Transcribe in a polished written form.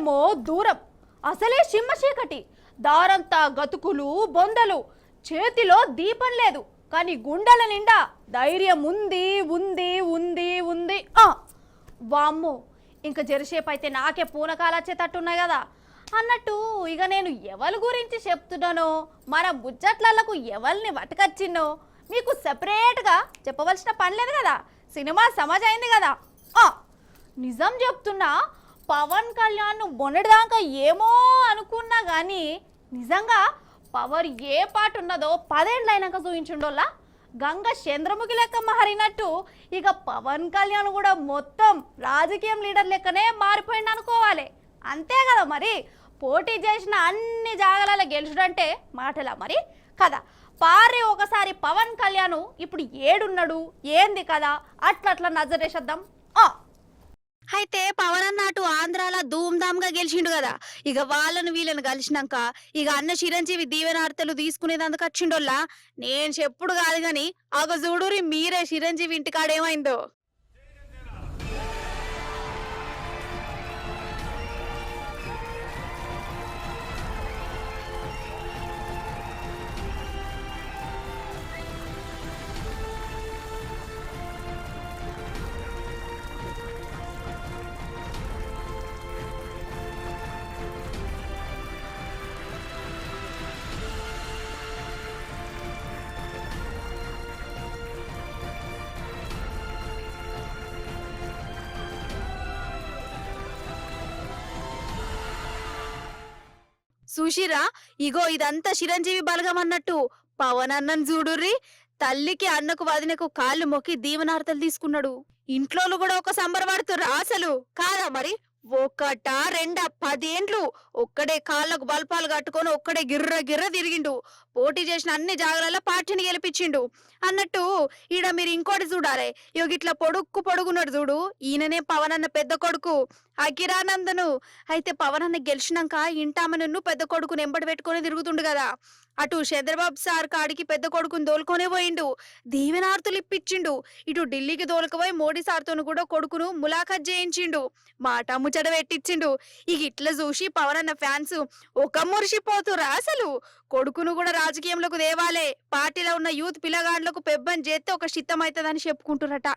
చూస్తేనేమో దూరం, అసలే సిమ్మ చీకటి, దారంతా గతుకులు బొందలు, చేతిలో దీపం లేదు కానీ గుండెల నిండా ధైర్యం ఉంది ఉంది ఉంది ఉంది. వామ్మో, ఇంకా జరసేపు అయితే నాకే పూనకాలు వచ్చేటట్టున్నాయి కదా అన్నట్టు. ఇక నేను ఎవరి గురించి చెప్తున్నానో, మన బుజ్జట్లకు ఎవరిని పట్టుకొచ్చిన్నో మీకు సెపరేట్గా చెప్పవలసిన పని లేదు కదా. సినిమా సమాజ్ అయింది కదా. నిజం చెప్తున్నా, పవన్ కళ్యాణ్ మొన్నటిదాకా ఏమో అనుకున్నా కానీ నిజంగా పవర్ ఏ పాట ఉన్నదో 10 ఏళ్ళు అయినాక చూపించుండోళ్ళ. గంగ చంద్రముఖి లెక్క మారినట్టు ఇక పవన్ కళ్యాణ్ కూడా మొత్తం రాజకీయం లీడర్ లెక్కనే మారిపోయింది అనుకోవాలి. అంతే కదా మరి, పోటీ చేసిన అన్ని జాగాలలో గెలుచుడంటే మాటలా మరి కదా. పారి ఒకసారి పవన్ కళ్యాణ్ ఇప్పుడు ఏడున్నాడు ఏంది కదా అట్లా నజరేసేద్దాం. అయితే పవన్ అన్న అటు ఆంధ్రాలో ధూమ్ధామ్ గా గెలిచిండు కదా. ఇక వాళ్ళను వీళ్ళని కలిసినాక ఇక అన్న చిరంజీవి దీవెనార్తలు తీసుకునేదందుకు వచ్చిండోల్లా. నేను చెప్పుడు కాదు గాని అగ చూడురి మీరే చిరంజీవి ఇంటికాడేమైందో. సుషిరా, ఇగో ఇదంతా చిరంజీవి బలగం అన్నట్టు పవన్ అన్నను చూడుర్రి. తల్లికి అన్నకు వదినకు కాళ్ళు మొక్కి దీవెనార్తలు తీసుకున్నాడు. ఇంట్లో కూడా ఒక సంబరపడుతుర్రా అసలు కాదా మరి. ఒకటా రెండా 10 ఏండ్లు ఒక్కడే కాళ్ళకు బల్పాలు కట్టుకొని ఒక్కడే గిర్ర గిర్ర తిరిగిండు. పోటీ చేసిన అన్ని జాగాలలో పార్టీని గెలిపించిండు అన్నట్టు. ఈడ మీరు ఇంకోటి చూడాలి, ఇట్లా పొడుగున్నాడు చూడు, ఈయననే పవన్ అన్న పెద్ద కొడుకు అఖిరానందను. అయితే పవన్ అన్న గెలిచినాక ఇంటామను పెద్ద కొడుకుని ఎంబడి పెట్టుకొని తిరుగుతుండు కదా. అటు చంద్రబాబు సార్ కాడికి పెద్ద కొడుకుని దోలుకొనే పోయిండు, దీవెనార్తులు ఇప్పించిండు. ఇటు ఢిల్లీకి దోలుకుపోయి మోడీ సార్తోను కూడా కొడుకును ములాఖత్ చేయించిండు, మాట ముచ్చట పెట్టించిండు. ఇక ఇట్లా చూసి పవన్ అన్న ఫ్యాన్స్ ఒక మురిసిపోతురా అసలు. కొడుకును కూడా రాజకీయంలోకి దేవాలే, పార్టీలో ఉన్న యూత్ పిల్లగాండ్లకు పెబ్బని చేస్తే ఒక చిత్తం అవుతుందని చెప్పుకుంటురట.